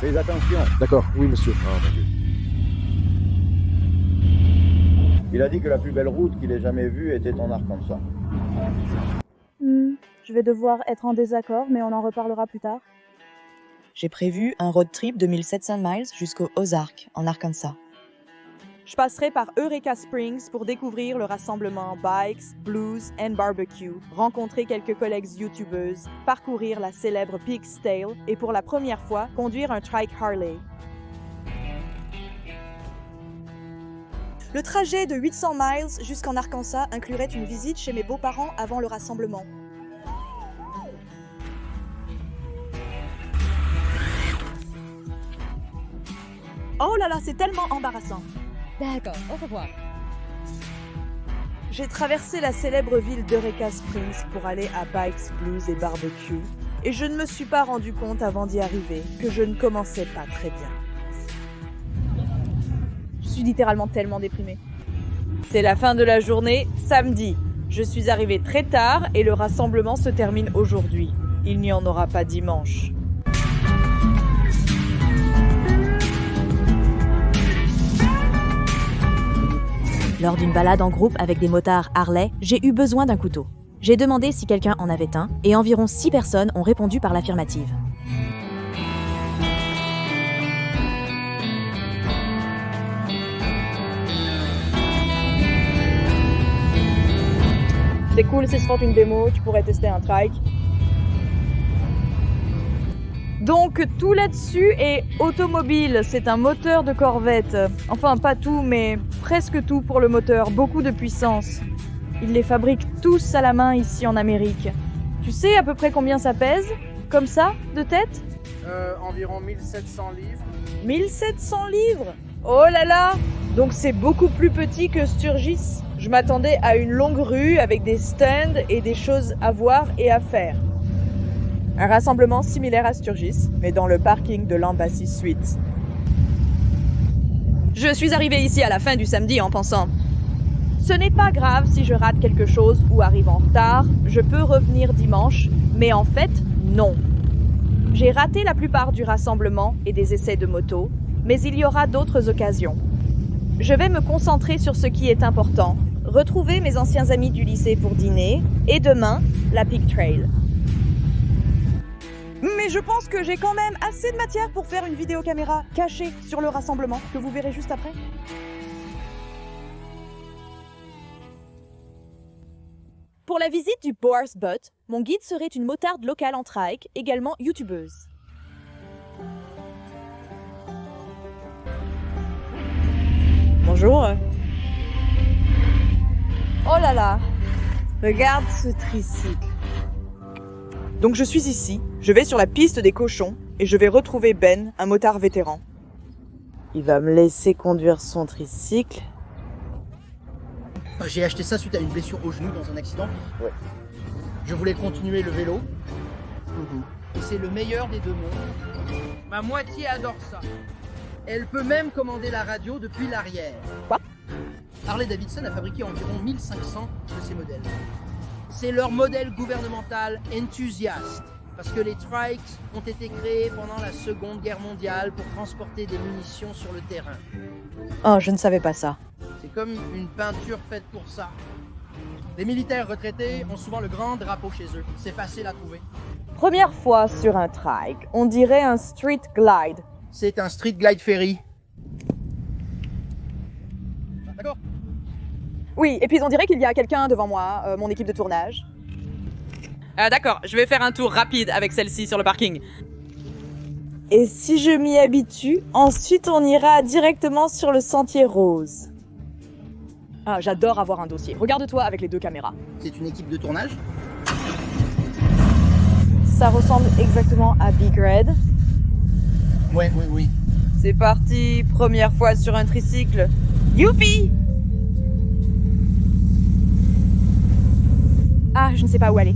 Fais attention. D'accord, oui monsieur. Oh mon Dieu. Il a dit que la plus belle route qu'il ait jamais vue était en Arkansas. Je vais devoir être en désaccord, mais on en reparlera plus tard. J'ai prévu un road trip de 1700 miles jusqu'aux Ozarks, en Arkansas. Je passerai par Eureka Springs pour découvrir le rassemblement Bikes, Blues and Barbecue, rencontrer quelques collègues YouTubeuses, parcourir la célèbre Pig's Tail et pour la première fois, conduire un trike Harley. Le trajet de 800 miles jusqu'en Arkansas inclurait une visite chez mes beaux-parents avant le rassemblement. Oh là là, c'est tellement embarrassant. D'accord, au revoir. J'ai traversé la célèbre ville d'Eureka Springs pour aller à Bikes, Blues et Barbecue, et je ne me suis pas rendu compte avant d'y arriver que je ne commençais pas très bien. Je suis littéralement tellement déprimée. C'est la fin de la journée, samedi. Je suis arrivée très tard et le rassemblement se termine aujourd'hui. Il n'y en aura pas dimanche. Lors d'une balade en groupe avec des motards Harley, j'ai eu besoin d'un couteau. J'ai demandé si quelqu'un en avait un, et environ 6 personnes ont répondu par l'affirmative. C'est cool si je font une démo, tu pourrais tester un trike. Donc tout là-dessus est automobile, c'est un moteur de Corvette. Enfin pas tout, mais presque tout pour le moteur, beaucoup de puissance. Ils les fabriquent tous à la main ici en Amérique. Tu sais à peu près combien ça pèse? Comme ça, de tête? Environ 1700 livres. 1700 livres? Oh là là! Donc c'est beaucoup plus petit que Sturgis. Je m'attendais à une longue rue avec des stands et des choses à voir et à faire. Un rassemblement similaire à Sturgis, mais dans le parking de l'Embassy Suites. Je suis arrivée ici à la fin du samedi en pensant « Ce n'est pas grave si je rate quelque chose ou arrive en retard, je peux revenir dimanche, mais en fait, non. » J'ai raté la plupart du rassemblement et des essais de moto, mais il y aura d'autres occasions. Je vais me concentrer sur ce qui est important, retrouver mes anciens amis du lycée pour dîner, et demain, la Pig Trail. Mais je pense que j'ai quand même assez de matière pour faire une vidéocaméra cachée sur le rassemblement, que vous verrez juste après. Pour la visite du Boar's Butt, mon guide serait une motarde locale en trike, également youtubeuse. Bonjour. Oh là là, regarde ce tricycle. Donc je suis ici, je vais sur la piste des cochons et je vais retrouver Ben, un motard vétéran. Il va me laisser conduire son tricycle. J'ai acheté ça suite à une blessure au genou dans un accident. Ouais. Je voulais continuer le vélo. Et c'est le meilleur des deux mondes. Ma moitié adore ça. Elle peut même commander la radio depuis l'arrière. Quoi? Harley-Davidson a fabriqué environ 1500 de ces modèles. C'est leur modèle gouvernemental Enthusiast, parce que les trikes ont été créés pendant la Seconde Guerre mondiale pour transporter des munitions sur le terrain. Oh, je ne savais pas ça. C'est comme une peinture faite pour ça. Les militaires retraités ont souvent le grand drapeau chez eux. C'est facile à trouver. Première fois sur un trike, on dirait un street glide. C'est un street glide ferry. D'accord? Oui, et puis on dirait qu'il y a quelqu'un devant moi, mon équipe de tournage. D'accord, je vais faire un tour rapide avec celle-ci sur le parking. Et si je m'y habitue, ensuite on ira directement sur le sentier rose. Ah, j'adore avoir un dossier. Regarde-toi avec les deux caméras. C'est une équipe de tournage. Ça ressemble exactement à Big Red. Oui. C'est parti, première fois sur un tricycle. Youpi! Ah, je ne sais pas où aller.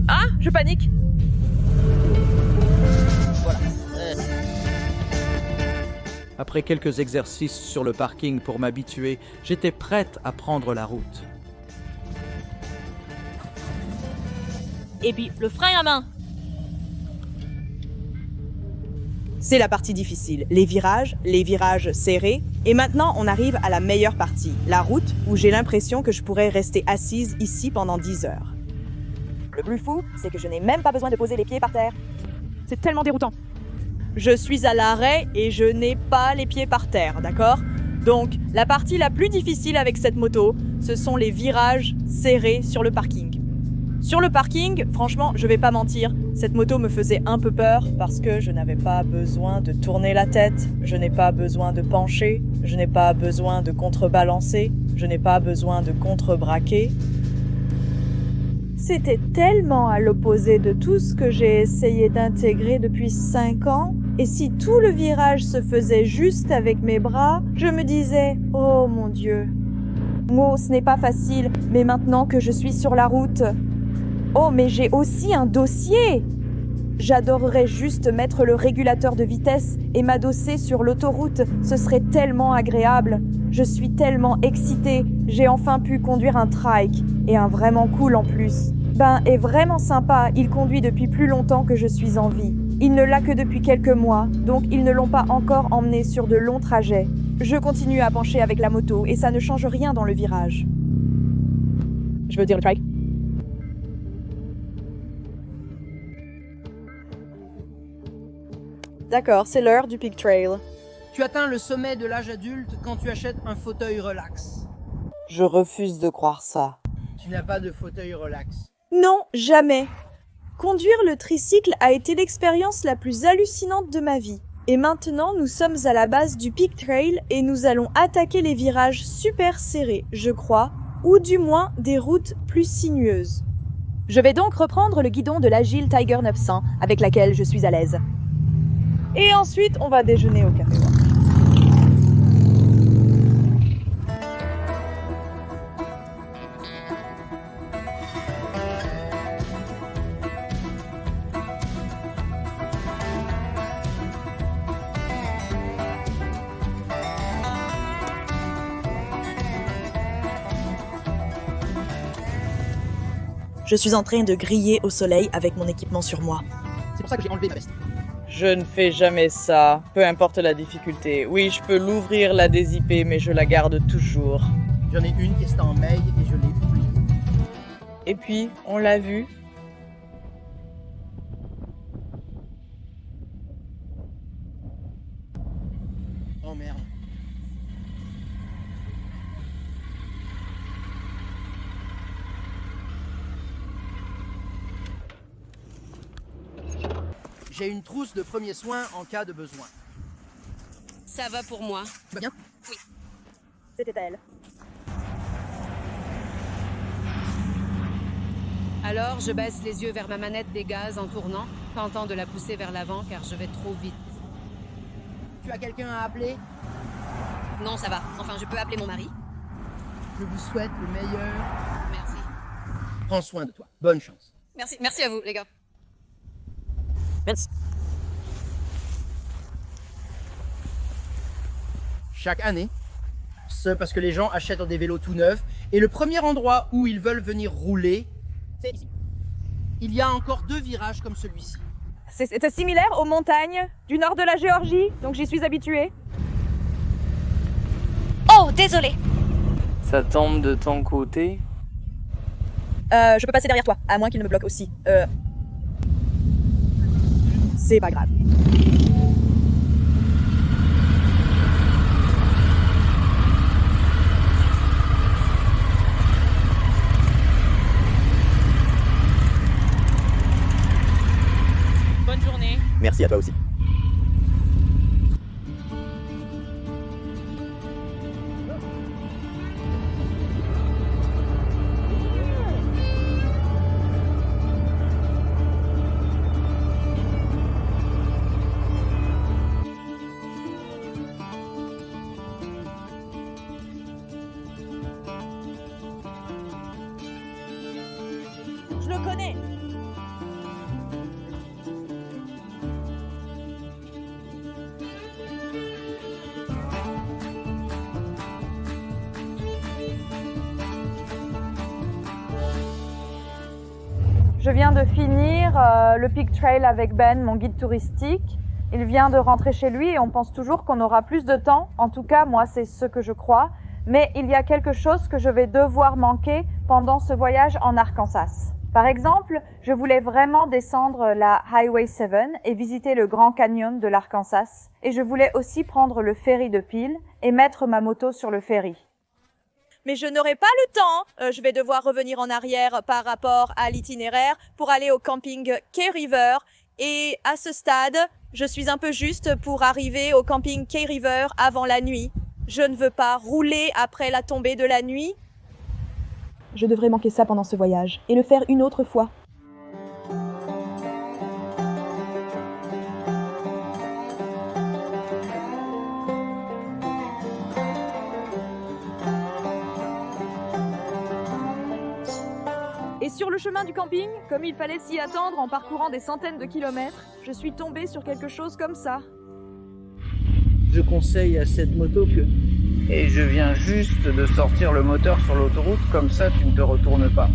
Ah, je panique. Voilà. Après quelques exercices sur le parking pour m'habituer, j'étais prête à prendre la route. Et puis, le frein à main. C'est la partie difficile, les virages serrés. Et maintenant, on arrive à la meilleure partie, la route où j'ai l'impression que je pourrais rester assise ici pendant 10 heures. Le plus fou, c'est que je n'ai même pas besoin de poser les pieds par terre. C'est tellement déroutant. Je suis à l'arrêt et je n'ai pas les pieds par terre, d'accord? Donc, la partie la plus difficile avec cette moto, ce sont les virages serrés sur le parking. Sur le parking, franchement, je vais pas mentir, cette moto me faisait un peu peur parce que je n'avais pas besoin de tourner la tête, je n'ai pas besoin de pencher, je n'ai pas besoin de contrebalancer, je n'ai pas besoin de contrebraquer. C'était tellement à l'opposé de tout ce que j'ai essayé d'intégrer depuis 5 ans. Et si tout le virage se faisait juste avec mes bras, je me disais « Oh mon Dieu !» Oh, ce n'est pas facile, mais maintenant que je suis sur la route... Oh, mais j'ai aussi un dossier! J'adorerais juste mettre le régulateur de vitesse et m'adosser sur l'autoroute. Ce serait tellement agréable. Je suis tellement excitée. J'ai enfin pu conduire un trike. Et un vraiment cool en plus. Est vraiment sympa. Il conduit depuis plus longtemps que je suis en vie. Il ne l'a que depuis quelques mois, donc ils ne l'ont pas encore emmené sur de longs trajets. Je continue à pencher avec la moto et ça ne change rien dans le virage. Je veux dire le trike. D'accord, c'est l'heure du Peak Trail. Tu atteins le sommet de l'âge adulte quand tu achètes un fauteuil relax. Je refuse de croire ça. Tu n'as pas de fauteuil relax. Non, jamais. Conduire le tricycle a été l'expérience la plus hallucinante de ma vie. Et maintenant, nous sommes à la base du Peak Trail et nous allons attaquer les virages super serrés, je crois, ou du moins des routes plus sinueuses. Je vais donc reprendre le guidon de l'Agile Tiger 900 avec laquelle je suis à l'aise. Et ensuite, on va déjeuner au café. Je suis en train de griller au soleil avec mon équipement sur moi. C'est pour ça que j'ai enlevé ma veste. Je ne fais jamais ça, peu importe la difficulté. Oui, je peux l'ouvrir, la dézipper, mais je la garde toujours. J'en ai une qui est en maille et je l'ai oubliée. Et puis, on l'a vu. Oh merde. J'ai une trousse de premiers soins en cas de besoin. Ça va pour moi. Tu vas bien? Oui. C'était elle. Alors, je baisse les yeux vers ma manette des gaz en tournant, tentant de la pousser vers l'avant car je vais trop vite. Tu as quelqu'un à appeler? Non, ça va. Enfin, je peux appeler mon mari. Je vous souhaite le meilleur. Merci. Prends soin de toi. Bonne chance. Merci. Merci à vous, les gars. Merci. Chaque année, c'est parce que les gens achètent des vélos tout neufs, et le premier endroit où ils veulent venir rouler, c'est ici. Il y a encore 2 virages comme celui-ci. C'est similaire aux montagnes du nord de la Géorgie, donc j'y suis habituée. Oh, désolé. Ça tombe de ton côté? Je peux passer derrière toi, à moins qu'il ne me bloque aussi. C'est pas grave. Bonne journée. Merci à toi aussi. Je le connais. Je viens de finir le Peak Trail avec Ben, mon guide touristique. Il vient de rentrer chez lui et on pense toujours qu'on aura plus de temps. En tout cas, moi, c'est ce que je crois. Mais il y a quelque chose que je vais devoir manquer pendant ce voyage en Arkansas. Par exemple, je voulais vraiment descendre la Highway 7 et visiter le Grand Canyon de l'Arkansas. Et je voulais aussi prendre le ferry de Peel et mettre ma moto sur le ferry. Mais je n'aurai pas le temps. Je vais devoir revenir en arrière par rapport à l'itinéraire pour aller au camping Key River. Et à ce stade, je suis un peu juste pour arriver au camping Key River avant la nuit. Je ne veux pas rouler après la tombée de la nuit. Je devrais manquer ça pendant ce voyage et le faire une autre fois. Et sur le chemin du camping, comme il fallait s'y attendre en parcourant des centaines de kilomètres, je suis tombée sur quelque chose comme ça. Je conseille à cette moto que... Et je viens juste de sortir le moteur sur l'autoroute, comme ça tu ne te retournes pas.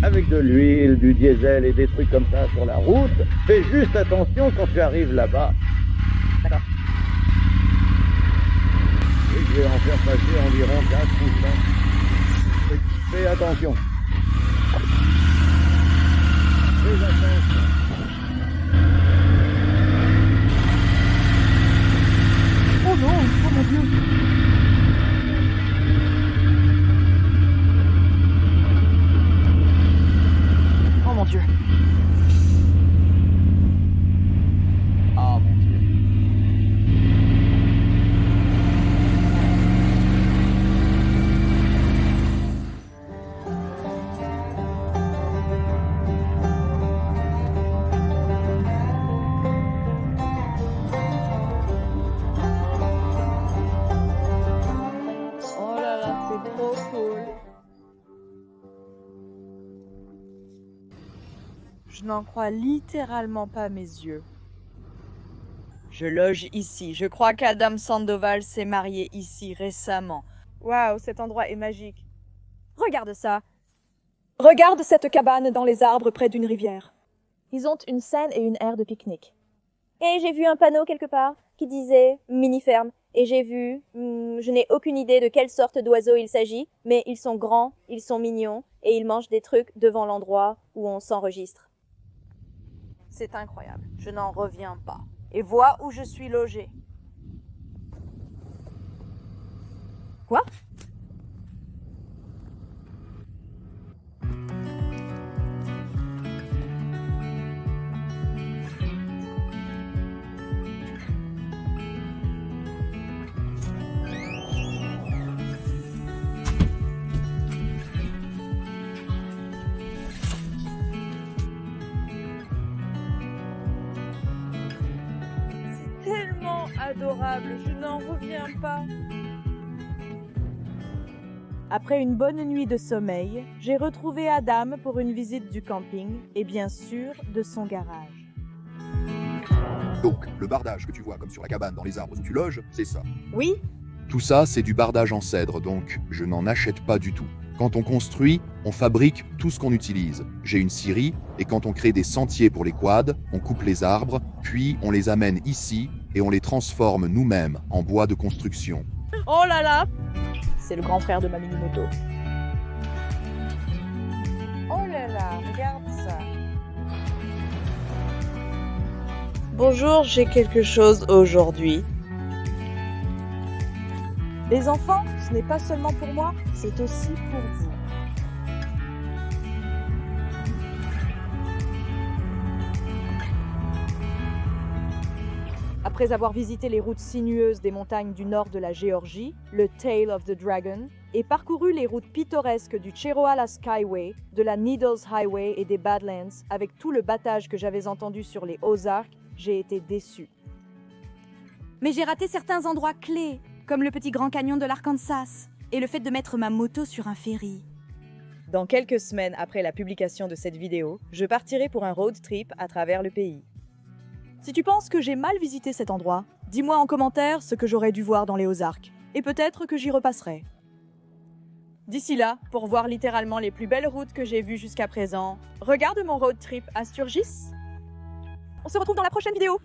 Avec de l'huile, du diesel et des trucs comme ça sur la route, fais juste attention quand tu arrives là-bas. D'accord. Et je vais en faire passer environ 4 ou 5. Fais attention. Fais attention. Oh non, oh mon Dieu. Oh mon Dieu. Ah mon Dieu. Oh là là, c'est trop cool. Je n'en crois littéralement pas mes yeux. Je loge ici. Je crois qu'Adam Sandoval s'est marié ici récemment. Waouh, cet endroit est magique. Regarde ça. Regarde cette cabane dans les arbres près d'une rivière. Ils ont une scène et une aire de pique-nique. Et j'ai vu un panneau quelque part qui disait mini-ferme. Et j'ai vu, je n'ai aucune idée de quelle sorte d'oiseaux il s'agit, mais ils sont grands, ils sont mignons, et ils mangent des trucs devant l'endroit où on s'enregistre. C'est incroyable. Je n'en reviens pas. Et vois où je suis logée. Quoi? Tellement adorable, je n'en reviens pas. Après une bonne nuit de sommeil, j'ai retrouvé Adam pour une visite du camping et bien sûr de son garage. Donc, le bardage que tu vois comme sur la cabane dans les arbres où tu loges, c'est ça. Oui? Tout ça, c'est du bardage en cèdre, donc je n'en achète pas du tout. Quand on construit, on fabrique tout ce qu'on utilise. J'ai une scierie, et quand on crée des sentiers pour les quads, on coupe les arbres, puis on les amène ici, et on les transforme nous-mêmes en bois de construction. Oh là là! C'est le grand frère de ma mini-moto. Oh là là, regarde ça. Bonjour, j'ai quelque chose aujourd'hui. Les enfants, ce n'est pas seulement pour moi, c'est aussi pour vous. Après avoir visité les routes sinueuses des montagnes du nord de la Géorgie, le Tail of the Dragon, et parcouru les routes pittoresques du Cheroala Skyway, de la Needles Highway et des Badlands, avec tout le battage que j'avais entendu sur les Ozarks, j'ai été déçue. Mais j'ai raté certains endroits clés, comme le petit Grand Canyon de l'Arkansas, et le fait de mettre ma moto sur un ferry. Dans quelques semaines après la publication de cette vidéo, je partirai pour un road trip à travers le pays. Si tu penses que j'ai mal visité cet endroit, dis-moi en commentaire ce que j'aurais dû voir dans les Ozarks, et peut-être que j'y repasserai. D'ici là, pour voir littéralement les plus belles routes que j'ai vues jusqu'à présent, regarde mon road trip à Sturgis. On se retrouve dans la prochaine vidéo.